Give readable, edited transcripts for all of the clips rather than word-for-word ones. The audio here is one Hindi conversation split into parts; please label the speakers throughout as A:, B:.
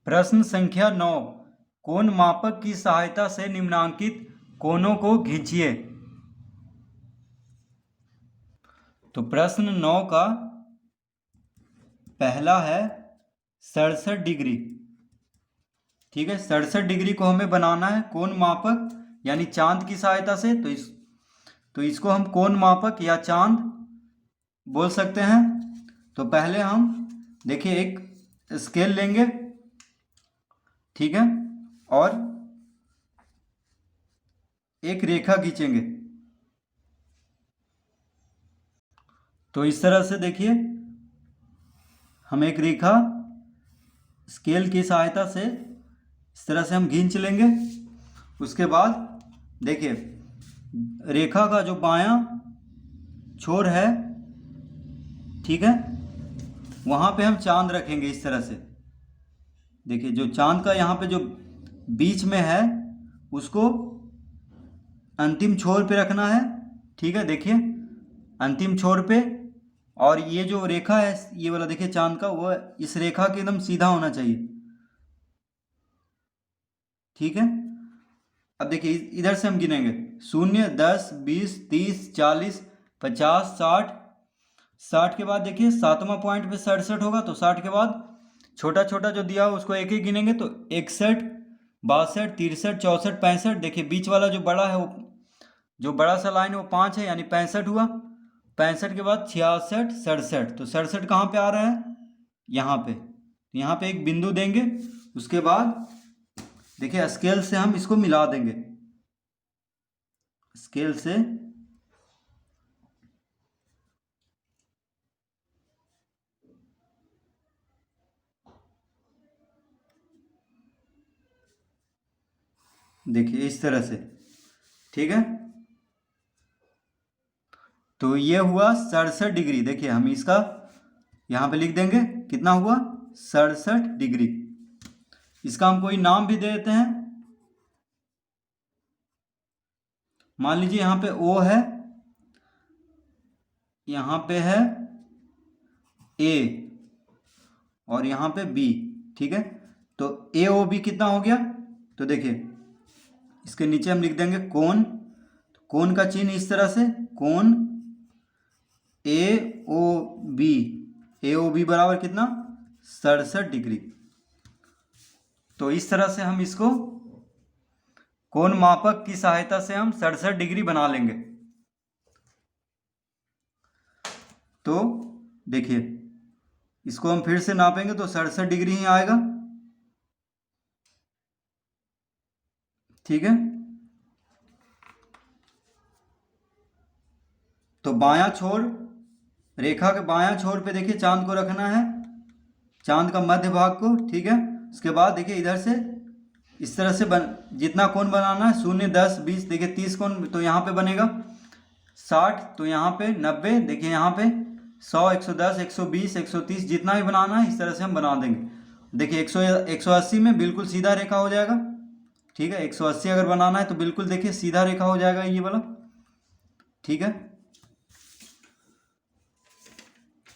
A: प्रश्न संख्या 9, कोण मापक की सहायता से निम्नांकित कोणों को खींचिए। तो प्रश्न 9 का पहला है 67 डिग्री। ठीक है, 67 डिग्री को हमें बनाना है कोण मापक यानी चांद की सहायता से। तो इसको हम कोण मापक या चांद बोल सकते हैं। तो पहले हम देखिए एक स्केल लेंगे, ठीक है, और एक रेखा खींचेंगे। तो इस तरह से देखिए हम एक रेखा स्केल की सहायता से इस तरह से हम खींच लेंगे। उसके बाद देखिए रेखा का जो बायां छोर है, ठीक है, वहां पे हम चांद रखेंगे इस तरह से। देखिए जो चांद का यहाँ पे जो बीच में है उसको अंतिम छोर पे रखना है। ठीक है, देखिए अंतिम छोर पे, और ये जो रेखा है ये वाला देखिए चांद का, वो इस रेखा के एकदम सीधा होना चाहिए। ठीक है, अब देखिए इधर से हम गिनेंगे 0, 10, 20, 30, 40, 50, 60। 60 के बाद देखिए 7वां पॉइंट पे 67 होगा, तो 60 के बाद छोटा छोटा जो दिया हो उसको एक एक गिनेंगे। तो 61, 62, 63, 64, 65। देखिए बीच वाला जो बड़ा है, वो जो बड़ा सा लाइन है वो 5 है यानी 65 हुआ। 65 के बाद 66, 67। तो 67 कहाँ पे आ रहा है? यहाँ पे। यहाँ पे एक बिंदु देंगे। उसके बाद देखिए स्केल से हम इसको मिला देंगे। स्केल से देखिए इस तरह से, ठीक है। तो ये हुआ 67 डिग्री। देखिए हम इसका यहाँ पे लिख देंगे, कितना हुआ? 67 डिग्री। इसका हम कोई नाम भी दे देते हैं। मान लीजिए यहाँ पे O है, यहाँ पे है A और यहाँ पे B। ठीक है, तो AOB कितना हो गया? तो देखिए इसके नीचे हम लिख देंगे कोण। कोण का चिन्ह इस तरह से, कोण AOB। AOB बराबर कितना? 67 डिग्री। तो इस तरह से हम इसको कोण मापक की सहायता से हम 67 डिग्री बना लेंगे। तो देखिए इसको हम फिर से नापेंगे तो 67 डिग्री ही आएगा। ठीक है, तो बायां छोर, रेखा के बायां छोर पे देखिए चांद को रखना है, चांद का मध्य भाग को। ठीक है, उसके बाद देखिए इधर से इस तरह से जितना कोण बनाना है 0, 10, 20, देखिए 30 कोण तो यहाँ पे बनेगा। 60 तो यहाँ पे 90, देखिए यहाँ पे 100, 110, 120, 130, जितना भी बनाना है इस तरह से हम बना देंगे। देखिए 180 में बिल्कुल सीधा रेखा हो जाएगा। ठीक है, 180 अगर बनाना है तो बिल्कुल देखिए सीधा रेखा हो जाएगा ये वाला। ठीक है,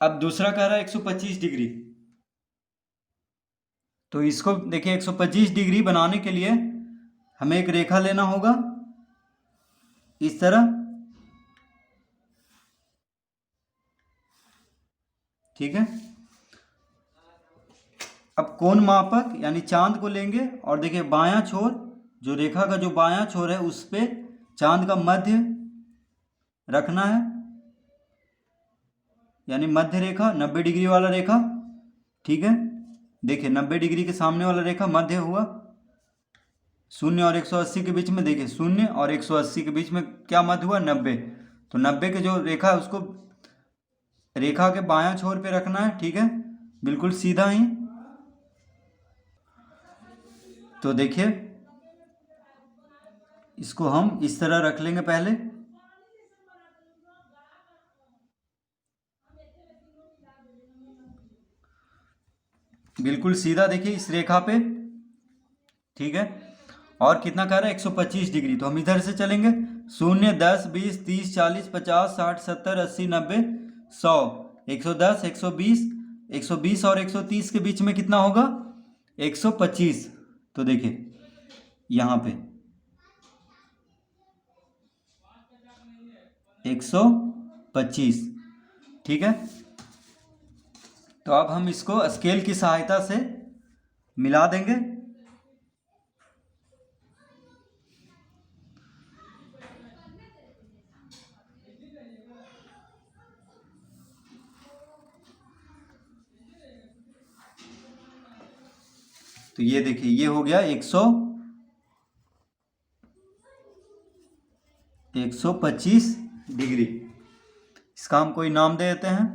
A: अब दूसरा कह रहा है 125 डिग्री। तो इसको देखिए 125 डिग्री बनाने के लिए हमें एक रेखा लेना होगा इस तरह। ठीक है, अब कोण मापक यानी चांद को लेंगे और देखिए बायां छोर, जो रेखा का जो बायां छोर है उस पे चांद का मध्य रखना है, यानी मध्य रेखा 90 डिग्री वाला रेखा। ठीक है, देखिए 90 डिग्री के सामने वाला रेखा मध्य हुआ। 0 और 180 के बीच में देखिए 0 और 180 के बीच में क्या मध्य हुआ? 90। तो 90 के जो रेखा है उसको रेखा के बायां छोर पे रखना है। ठीक है, बिल्कुल सीधा ही। तो देखिए इसको हम इस तरह रख लेंगे पहले। बिल्कुल सीधा देखिए इस रेखा पे। ठीक है, और कितना कह रहा है? 125 डिग्री। तो हम इधर से चलेंगे 0, 10, 20, 30, 40, 50, 60, 70, 80, 90, 100, 110, 120, 120 और 130 के बीच में कितना होगा? 125, तो देखिए यहाँ पे 125, ठीक है। तो अब हम इसको स्केल की सहायता से मिला देंगे। तो ये देखिए ये हो गया 125 डिग्री। इसका हम कोई नाम दे देते हैं।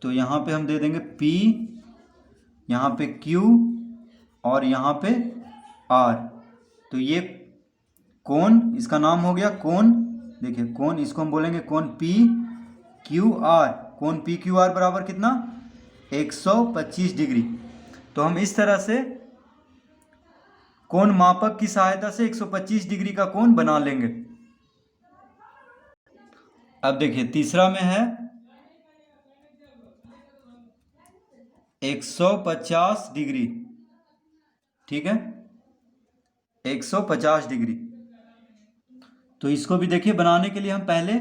A: तो यहाँ पे हम दे देंगे P, यहाँ पे Q और यहाँ पे R। तो ये कोण, इसका नाम हो गया कोण। देखिए कोण, इसको हम बोलेंगे कोण PQR। कोण PQR बराबर कितना? 125 डिग्री। तो हम इस तरह से कोण मापक की सहायता से 125 डिग्री का कोण बना लेंगे। अब देखिए तीसरा में है 150 डिग्री, ठीक है, 150 डिग्री। तो इसको भी देखिए बनाने के लिए हम पहले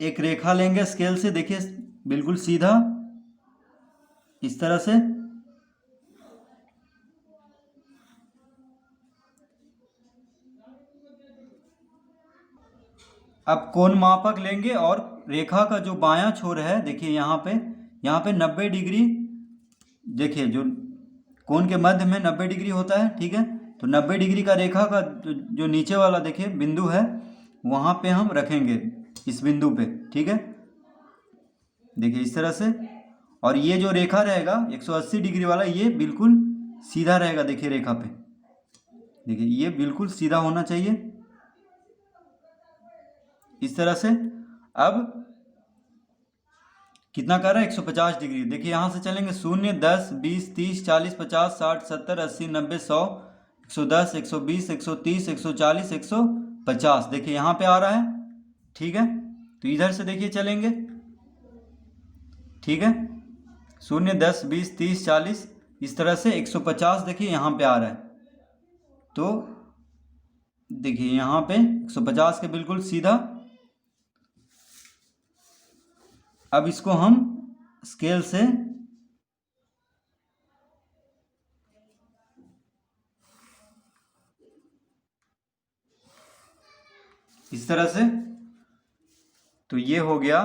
A: एक रेखा लेंगे स्केल से, देखिए बिल्कुल सीधा इस तरह से। अब कोण मापक लेंगे और रेखा का जो बायां छोर है, देखिए यहाँ पे 90 डिग्री, देखिए जो कोण के मध्य में 90 डिग्री होता है, ठीक है। तो 90 डिग्री का रेखा का जो नीचे वाला देखिए बिंदु है, वहाँ पे हम रखेंगे इस बिंदु पे, ठीक है। देखिए इस तरह से। और ये जो रेखा रहेगा 180 डिग्री वाला, ये बिल्कुल सीधा रहेगा। देखिए रेखा पे, देखिए ये बिल्कुल सीधा होना चाहिए इस तरह से। अब कितना कर रहा है? 150 डिग्री। देखिए यहाँ से चलेंगे 0, 10, 20, 30, 40, 50, 60, 70, 80, 90, 100, 110, 120, 130, 140, 150। देखिए यहाँ पे आ रहा है, ठीक है। तो इधर से देखिए चलेंगे, ठीक है, 0, 10, 20, 30, 40, इस तरह से 150 देखिए यहाँ पे आ रहा है। तो देखिए यहाँ पे 150 के बिल्कुल सीधा। अब इसको हम स्केल से इस तरह से, तो ये हो गया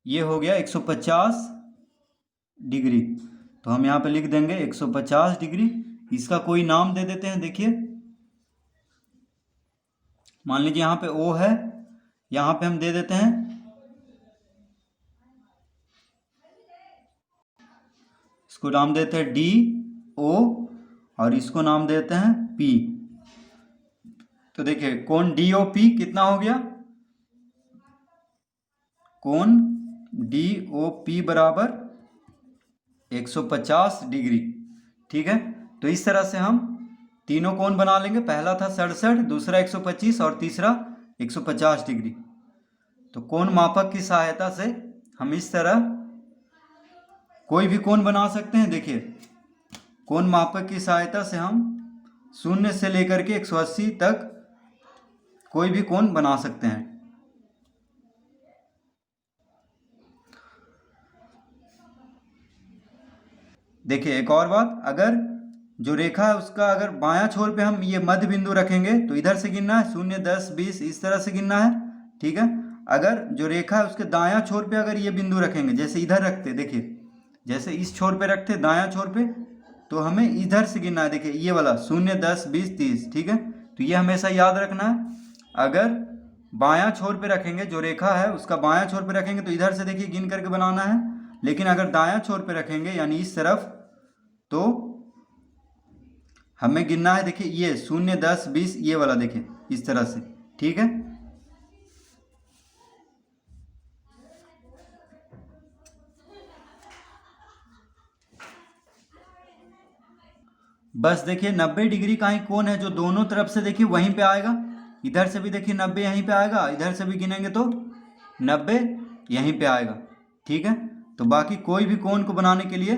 A: 150 डिग्री। तो हम यहाँ पे लिख देंगे 150 डिग्री। इसका कोई नाम दे देते हैं। देखिए मान लीजिए यहाँ पे O है, यहाँ पे हम दे देते हैं इसको नाम देते हैं DO और इसको नाम देते हैं P। तो देखिए कोण DOP कितना हो गया? कोण DOP बराबर 150 डिग्री, ठीक है। तो इस तरह से हम तीनों कोण बना लेंगे। पहला था 67, दूसरा 125 और तीसरा 150 डिग्री। तो कोण मापक की सहायता से हम इस तरह कोई भी कोण बना सकते हैं। देखिए कोण मापक की सहायता से हम 0 से लेकर के 180 तक कोई भी कोण बना सकते हैं। देखिए एक और बात, अगर जो रेखा है उसका अगर बायां छोर पे हम ये मध्य बिंदु रखेंगे तो इधर से गिनना है 0, 10, 20 इस तरह से गिनना है, ठीक है। अगर जो रेखा है उसके दायां छोर पे अगर ये बिंदु रखेंगे, जैसे इधर रखते, देखिए जैसे इस छोर पे रखते दायां छोर पे, तो हमें इधर से गिनना है। देखिए ये वाला 0, 10, 20, 30, ठीक है। तो ये हमेशा याद रखना है। अगर बायां छोर पे रखेंगे, जो रेखा है उसका बायां छोर पे रखेंगे तो इधर से देखिए गिन करके बनाना है। लेकिन अगर दायां छोर पे रखेंगे यानी इस तरफ, तो हमें गिनना है। देखिए ये 0, 10, 20 ये वाला, देखिए इस तरह से, ठीक है। बस देखिए 90 डिग्री का ही कोण है जो दोनों तरफ से देखिए वहीं पे आएगा। इधर से भी देखिए 90 यहीं पे आएगा, इधर से भी गिनेंगे तो 90 यहीं पे आएगा, ठीक है। तो बाकी कोई भी कोण को बनाने के लिए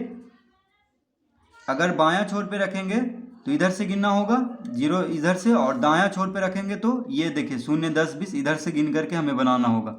A: अगर बायां छोर पे रखेंगे तो इधर से गिनना होगा 0 इधर से, और दायां छोर पे रखेंगे तो ये देखिए 0, 10, 20 इधर से गिन करके हमें बनाना होगा।